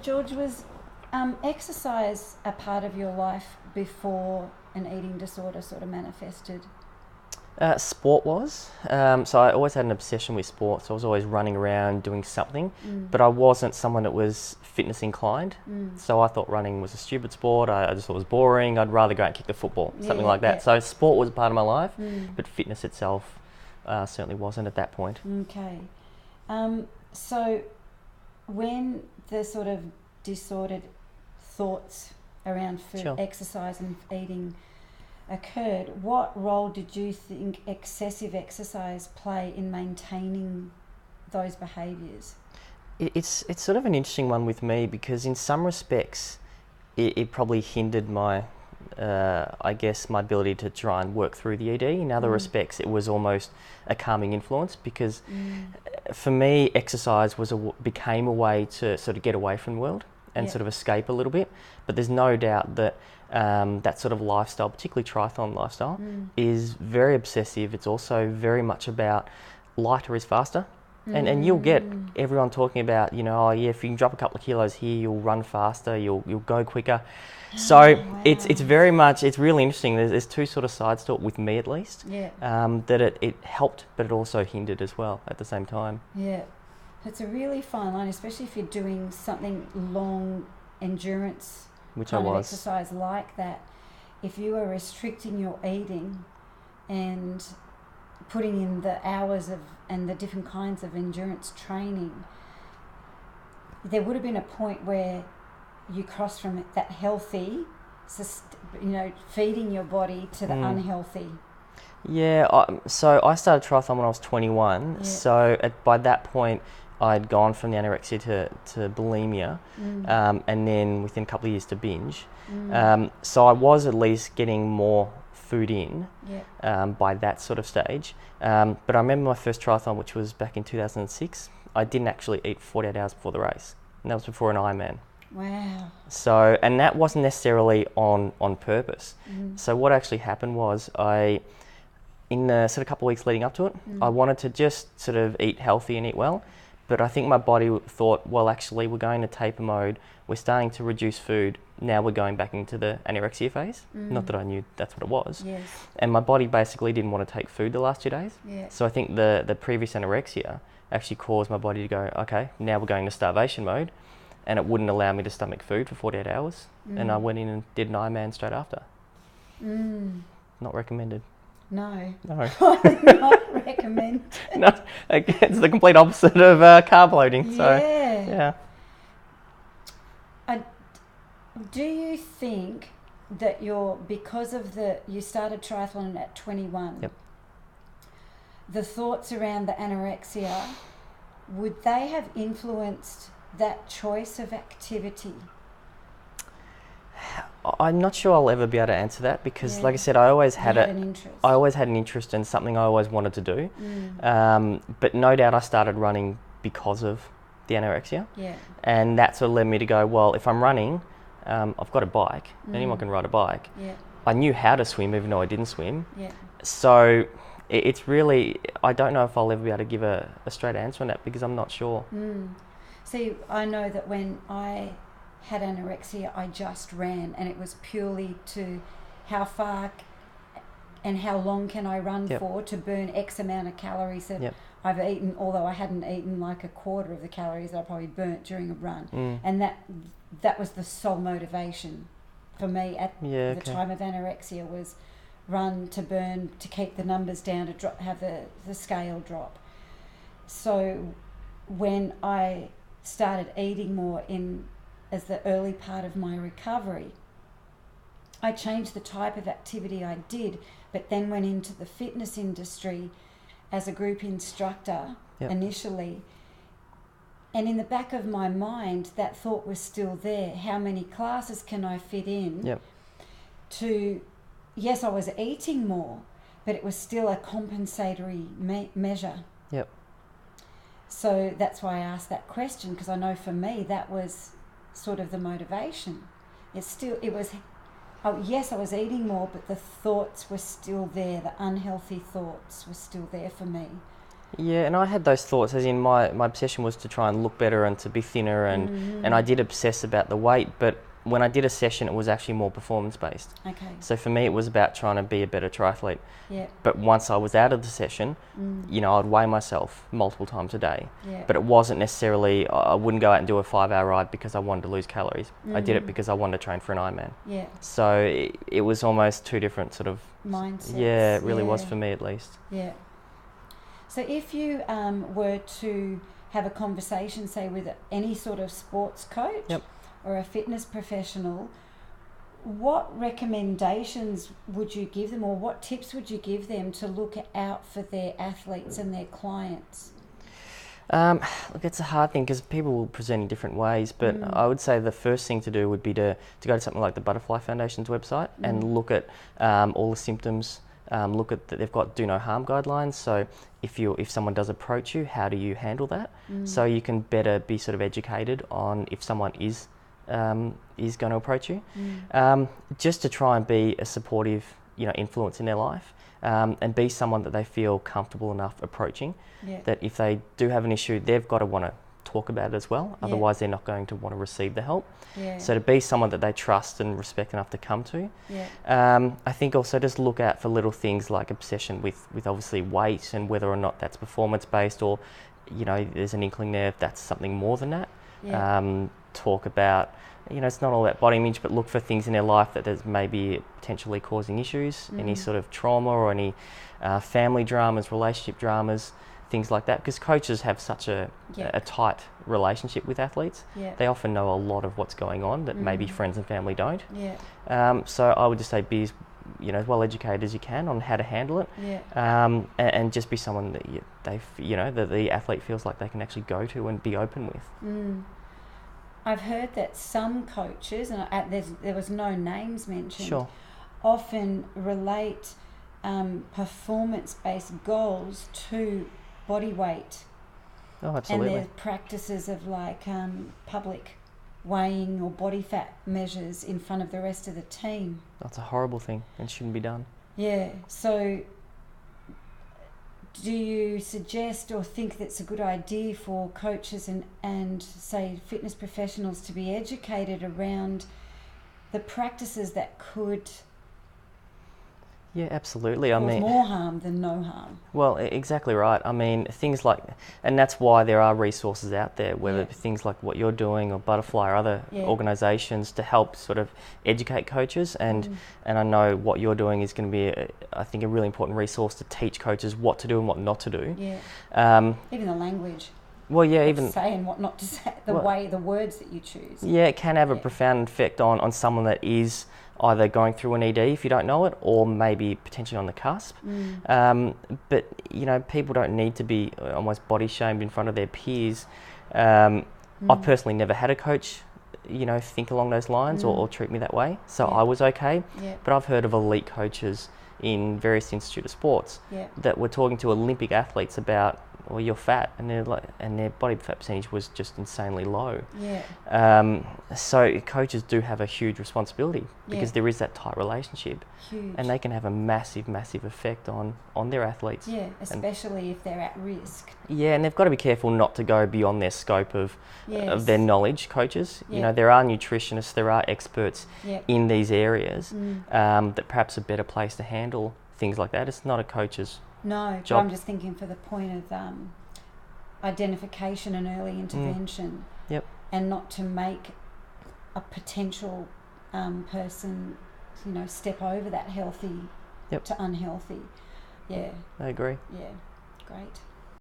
George, was exercise a part of your life before an eating disorder sort of manifested? Sport was. So I always had an obsession with sport. So I was always running around doing something, but I wasn't someone that was fitness inclined. So I thought running was a stupid sport. I just thought it was boring. I'd rather go out and kick the football, something like that. Yeah. So sport was a part of my life, but fitness itself certainly wasn't at that point. Okay. So when the sort of disordered thoughts around food, Sure. exercise and eating occurred, what role did you think excessive exercise play in maintaining those behaviours? It's sort of an interesting one with me because in some respects it probably hindered my I guess my ability to try and work through the ED. In other respects, it was almost a calming influence because for me, exercise became a way to sort of get away from the world and sort of escape a little bit. But there's no doubt that that sort of lifestyle, particularly triathlon lifestyle, is very obsessive. It's also very much about lighter is faster. And you'll get everyone talking about, oh yeah, if you can drop a couple of kilos here, you'll run faster, you'll go quicker. So Wow. it's very much, it's really interesting. There's two sort of sides to it with me at least. Yeah. That it helped, but it also hindered as well at the same time. Yeah. It's a really fine line, especially if you're doing something long endurance Which I kind of was. exercise like that. If you are restricting your eating and putting in the hours and the different kinds of endurance training, there would have been a point where you cross from that healthy, feeding your body to the unhealthy. Yeah, so I started triathlon when I was 21. Yeah. So by that point, I'd gone from the anorexia to bulimia, and then within a couple of years to binge. So I was at least getting more food in by that sort of stage. But I remember my first triathlon, which was back in 2006, I didn't actually eat 48 hours before the race. And that was before an Ironman. Wow. So, and that wasn't necessarily on purpose. So what actually happened was in the sort of couple of weeks leading up to it, I wanted to just sort of eat healthy and eat well. But I think my body thought, well, actually, we're going to taper mode. We're starting to reduce food. Now we're going back into the anorexia phase. Not that I knew that's what it was. Yes. And my body basically didn't want to take food the last 2 days. Yeah. So I think the previous anorexia actually caused my body to go, okay, now we're going to starvation mode. And it wouldn't allow me to stomach food for 48 hours. And I went in and did an Ironman straight after. Not recommended. No. No. Not recommend. No, it's the complete opposite of carb loading. So, yeah. Do you think that because of you started triathlon at 21, Yep. the thoughts around the anorexia, would they have influenced that choice of activity? I'm not sure I'll ever be able to answer that because, like I said, I always had an interest. I always had an interest in something I always wanted to do. But no doubt I started running because of the anorexia. Yeah. And that sort of led me to go, well, if I'm running, I've got a bike. Anyone can ride a bike. Yeah. I knew how to swim even though I didn't swim. Yeah. So it's really, I don't know if I'll ever be able to give a straight answer on that because I'm not sure. See, I know that when I had anorexia, I just ran, and it was purely to how far and how long can I run for to burn X amount of calories that I've eaten, although I hadn't eaten like a quarter of the calories that I probably burnt during a run. And that was the sole motivation for me at the time of anorexia, was run to burn, to keep the numbers down, to have the scale drop. So when I started eating more as the early part of my recovery, I changed the type of activity I did, but then went into the fitness industry as a group instructor initially. And in the back of my mind, that thought was still there. How many classes can I fit in? Yes, I was eating more, but it was still a compensatory measure. So that's why I asked that question, because I know for me that was sort of the motivation. Yes, I was eating more, but the thoughts were still there. The unhealthy thoughts were still there for me. Yeah, and I had those thoughts, as in my obsession was to try and look better and to be thinner, and I did obsess about the weight, but when I did a session, it was actually more performance-based. Okay. So for me, it was about trying to be a better triathlete. Yeah. But once I was out of the session, you know, I'd weigh myself multiple times a day. Yeah. But it wasn't necessarily, I wouldn't go out and do a 5-hour ride because I wanted to lose calories. I did it because I wanted to train for an Ironman. Yeah. So it was almost two different sort of mindsets. Yeah, it really was for me at least. Yeah. So if you were to have a conversation, say, with any sort of sports coach, Yep. or a fitness professional, what recommendations would you give them, or what tips would you give them to look out for their athletes and their clients? Look, it's a hard thing because people will present in different ways, but I would say the first thing to do would be to go to something like the Butterfly Foundation's website and look at all the symptoms. Look at that they've got do no harm guidelines. So if someone does approach you, how do you handle that? So you can better be sort of educated on if someone is going to approach you, just to try and be a supportive, you know, influence in their life, and be someone that they feel comfortable enough approaching. Yeah. That if they do have an issue, they've got to want to talk about it as well. Otherwise, they're not going to want to receive the help. Yeah. So to be someone that they trust and respect enough to come to. Yeah. I think also just look out for little things like obsession with obviously weight and whether or not that's performance based, or, you know, there's an inkling there if that's something more than that. Yeah. Talk about, you know, it's not all about body image, but look for things in their life that there's maybe potentially causing issues, any sort of trauma or any family dramas, relationship dramas, things like that, because coaches have such a tight relationship with athletes. Yeah. They often know a lot of what's going on that maybe friends and family don't. Yeah. So I would just say be as, you know, as well educated as you can on how to handle it. Yeah. And just be someone that that the athlete feels like they can actually go to and be open with. I've heard that some coaches, and there was no names mentioned, Sure. often relate performance-based goals to body weight. Oh, absolutely. And their practices of like public weighing or body fat measures in front of the rest of the team. That's a horrible thing and shouldn't be done. Yeah. So do you suggest or think that's a good idea for coaches and say fitness professionals to be educated around the practices that could Yeah, absolutely. cause more harm than no harm? Well, exactly right. I mean, things like, and that's why there are resources out there, whether things like what you're doing or Butterfly or other organisations to help sort of educate coaches. And I know what you're doing is going to be, I think, a really important resource to teach coaches what to do and what not to do. Yeah. Even the language. Well, yeah, What even to say and what not to say, the words that you choose. Yeah, it can have a profound effect on someone that is either going through an ED if you don't know it, or maybe potentially on the cusp. But, you know, people don't need to be almost body shamed in front of their peers. I've personally never had a coach, you know, think along those lines or treat me that way. So I was okay. Yeah. But I've heard of elite coaches in various institute of sports that were talking to Olympic athletes about, well, you're fat, and their body fat percentage was just insanely low. Yeah. So coaches do have a huge responsibility because there is that tight relationship. Huge. And they can have a massive, massive effect on their athletes. Yeah, especially if they're at risk. Yeah, and they've got to be careful not to go beyond their scope of their knowledge, coaches. Yeah. You know, there are nutritionists, there are experts Yeah. in these areas that perhaps a better place to handle things like that. It's not a coach's No, job. but I'm just thinking for the point of identification and early intervention. Yep. And not to make a potential person, you know, step over that healthy to unhealthy. Yeah. I agree. Yeah. Great.